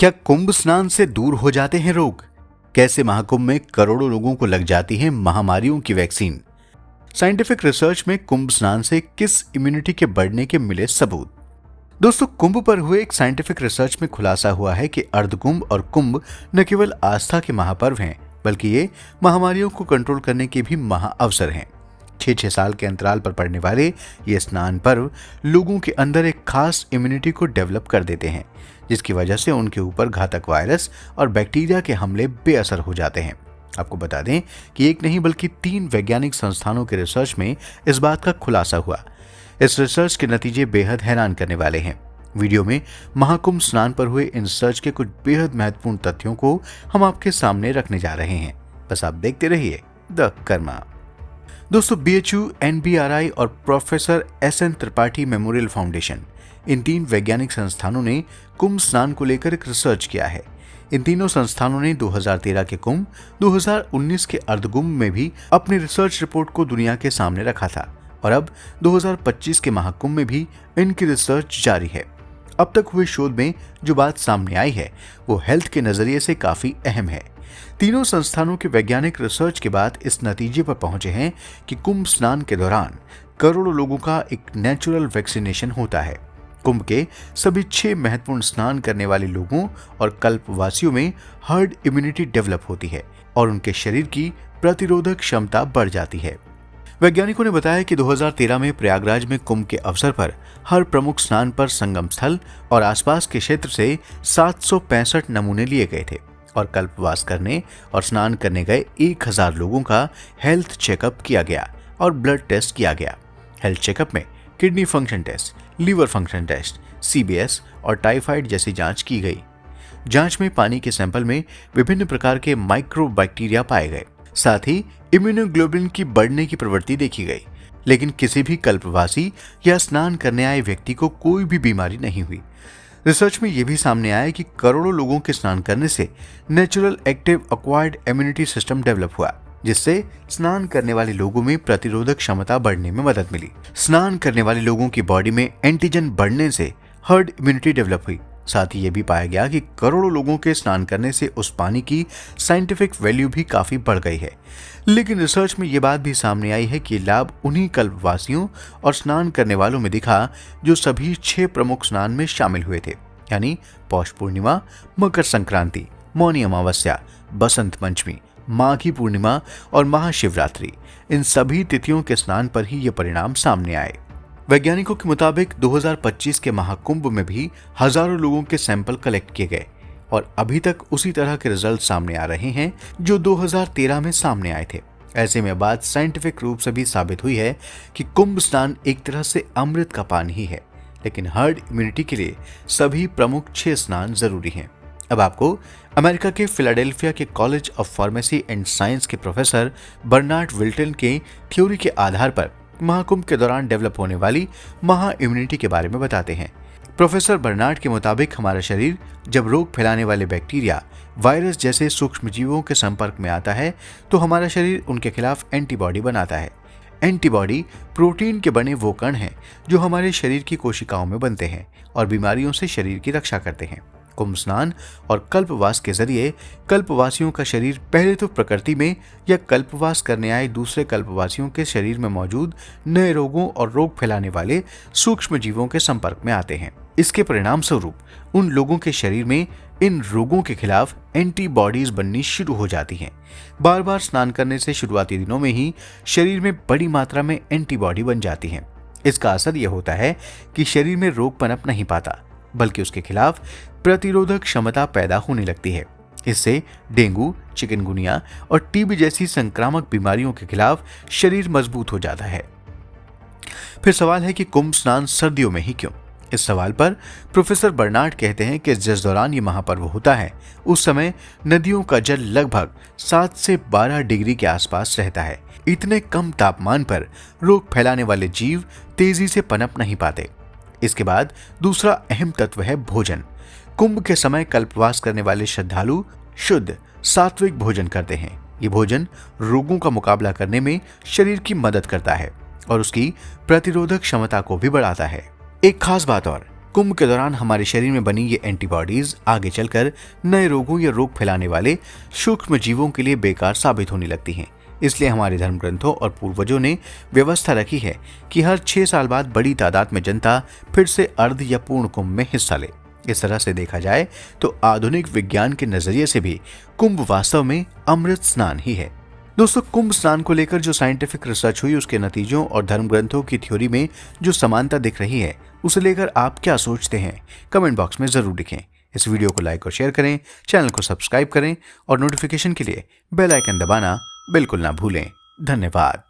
क्या कुंभ स्नान से दूर हो जाते हैं रोग? कैसे महाकुंभ में करोड़ों लोगों को लग जाती है महामारियों की वैक्सीन? साइंटिफिक रिसर्च में कुंभ स्नान से किस इम्यूनिटी के बढ़ने के मिले सबूत? दोस्तों, कुंभ पर हुए एक साइंटिफिक रिसर्च में खुलासा हुआ है कि अर्धकुंभ और कुंभ न केवल आस्था के महापर्व हैं, बल्कि ये महामारियों को कंट्रोल करने के भी महाअवसर हैं। 6-6 साल के अंतराल पर पड़ने वाले ये स्नान पर्व लोगों के अंदर एक खास इम्यूनिटी को डेवलप कर देते हैं, जिसकी वजह से उनके ऊपर घातक वायरस और बैक्टीरिया के हमले बेअसर हो जाते हैं। आपको बता दें कि एक नहीं बल्कि 3 वैज्ञानिक संस्थानों के रिसर्च में इस बात का खुलासा हुआ। इस रिसर्च के नतीजे बेहद हैरान करने वाले हैं। वीडियो में महाकुंभ स्नान पर हुए इन रिसर्च के कुछ बेहद महत्वपूर्ण तथ्यों को हम आपके सामने रखने जा रहे हैं। बस आप देखते रहिए द कर्मा। दोस्तों, BHU, NBRI और professor SN Tripathi memorial foundation, इन 3 वैज्ञानिक संस्थानों ने कुंभ स्नान को लेकर एक रिसर्च किया है। इन तीनों संस्थानों ने 2013 के कुंभ, 2019 के अर्धकुंभ में भी अपनी रिसर्च रिपोर्ट को दुनिया के सामने रखा था और अब 2025 के महाकुंभ में भी इनकी रिसर्च जारी है। अब तक हुए शोध में जो बात सामने आई है वो हेल्थ के नजरिए से काफी अहम है। तीनों संस्थानों के वैज्ञानिक रिसर्च के बाद इस नतीजे पर पहुंचे हैं कि कुंभ स्नान के दौरान करोड़ों लोगों का एक नेचुरल वैक्सीनेशन होता है। कुंभ के सभी 6 महत्वपूर्ण स्नान करने वाले लोगों और कल्पवासियों में हर्ड इम्यूनिटी डेवलप होती है और उनके शरीर की प्रतिरोधक क्षमता बढ़ जाती है। वैज्ञानिकों ने बताया कि 2013 में प्रयागराज में कुंभ के अवसर पर हर प्रमुख स्नान पर संगम स्थल और आसपास के क्षेत्र से 765 नमूने लिए गए थे और कल्पवास करने और स्नान करने गए 1000 लोगों का हेल्थ चेकअप किया गया और ब्लड टेस्ट किया गया। हेल्थ चेकअप में kidney function test, liver function test, CBS और टाइफाइड जैसी जांच की गई। जांच में पानी के सैंपल में विभिन्न प्रकार के माइक्रोबैक्टीरिया पाए गए। साथ ही इम्यूनोग्लोबुलिन की बढ़ने की प्रवृत्ति देखी गई, लेकिन किसी भी कल्पवासी या स्नान करने आए व्यक्ति को कोई भी बीमारी नहीं हुई। रिसर्च में यह भी सामने आया कि करोड़ों लोगों के स्नान करने से natural active acquired immunity system develop हुआ, जिससे स्नान करने वाले लोगों में प्रतिरोधक क्षमता बढ़ने में मदद मिली। स्नान करने वाले लोगों की बॉडी में एंटीजन बढ़ने से हर्ड इम्यूनिटी डेवलप हुई। साथ ही ये भी पाया गया कि करोड़ों लोगों के स्नान करने से उस पानी की साइंटिफिक वैल्यू भी काफी बढ़ गई है। लेकिन रिसर्च में ये बात भी सामने आई है कि लाभ उन्हीं कल्पवासियों और स्नान करने वालों में दिखा जो सभी 6 प्रमुख स्नान में शामिल हुए थे, यानी पौष पूर्णिमा, मकर संक्रांति, मौनी अमावस्या, बसंत पंचमी, माघी पूर्णिमा और महाशिवरात्रि। इन सभी तिथियों के स्नान पर ही ये परिणाम सामने आए। वैज्ञानिकों के मुताबिक 2025 के महाकुंभ में भी हजारों लोगों के सैंपल कलेक्ट किए गए और अभी तक उसी तरह के रिजल्ट सामने आ रहे हैं जो 2013 में सामने आए थे। ऐसे में बात साइंटिफिक रूप से भी साबित हुई है कि कुंभ स्नान एक तरह से अमृत का पान ही है, लेकिन हर्ड इम्यूनिटी के लिए सभी प्रमुख 6 स्नान जरूरी हैं। अब आपको अमेरिका के फिलाडेल्फिया के college of pharmacy and science के प्रोफेसर बर्नार्ड विल्टन के थ्योरी के आधार पर महाकुंभ के दौरान डेवलप होने वाली महा इम्यूनिटी के बारे में बताते हैं। प्रोफेसर बर्नार्ड के मुताबिक हमारा शरीर जब रोग फैलाने वाले बैक्टीरिया, वायरस जैसे सूक्ष्म जीवों के संपर्क में आता है तो हमारा शरीर उनके खिलाफ एंटीबॉडी बनाता है। एंटीबॉडी प्रोटीन के बने वो कण हैं जो हमारे शरीर की कोशिकाओं में बनते हैं और बीमारियों से शरीर की रक्षा करते हैं। कुंभ स्नान और कल्पवास के जरिए कल्पवासियों का शरीर पहले तो प्रकृति में या कल्पवास करने आए दूसरे कल्पवासियों के शरीर में मौजूद नए रोगों और रोग फैलाने वाले सूक्ष्म जीवों के संपर्क में आते हैं। इसके परिणाम स्वरूप उन लोगों के शरीर में इन रोगों के खिलाफ एंटीबॉडीज बननी शुरू हो जाती हैं। बार बार स्नान करने से शुरुआती दिनों में ही शरीर में बड़ी मात्रा में एंटीबॉडी बन जाती हैं। इसका असर यह होता है कि शरीर में रोग पनप नहीं पाता, बल्कि उसके खिलाफ प्रतिरोधक क्षमता पैदा होने लगती है। इससे डेंगू, चिकनगुनिया और TB जैसी संक्रामक बीमारियों के खिलाफ शरीर मजबूत हो जाता है। फिर सवाल है कि कुंभ स्नान सर्दियों में ही क्यों? इस सवाल पर प्रोफेसर बर्नार्ड कहते हैं कि जिस दौरान ये महापर्व होता है उस समय नदियों का जल लगभग 7 से 12 डिग्री के आसपास रहता है। इतने कम तापमान पर रोग फैलाने वाले जीव तेजी से पनप नहीं पाते। इसके बाद दूसरा अहम तत्व है भोजन। कुंभ के समय कल्पवास करने वाले श्रद्धालु शुद्ध सात्विक भोजन करते हैं। ये भोजन रोगों का मुकाबला करने में शरीर की मदद करता है और उसकी प्रतिरोधक क्षमता को भी बढ़ाता है। एक खास बात और, कुंभ के दौरान हमारे शरीर में बनी ये एंटीबॉडीज आगे चलकर नए रोगों या रोग फैलाने वाले सूक्ष्म जीवों के लिए बेकार साबित होने लगती हैं। इसलिए हमारे धर्म ग्रंथों और पूर्वजों ने व्यवस्था रखी है कि हर 6 साल बाद बड़ी तादाद में जनता फिर से अर्ध या पूर्ण कुंभ में हिस्सा ले। इस तरह से देखा जाए तो आधुनिक विज्ञान के नजरिए से भी कुंभ वास्तव में अमृत स्नान ही है। दोस्तों, कुंभ स्नान को लेकर जो साइंटिफिक रिसर्च हुई उसके नतीजों और धर्म ग्रंथों की थ्योरी में जो समानता दिख रही है उसे लेकर आप क्या सोचते हैं, कमेंट बॉक्स में जरूर लिखें। इस वीडियो को लाइक और शेयर करें, चैनल को सब्सक्राइब करें और नोटिफिकेशन के लिए बेल आइकन दबाना बिल्कुल ना भूलें। धन्यवाद।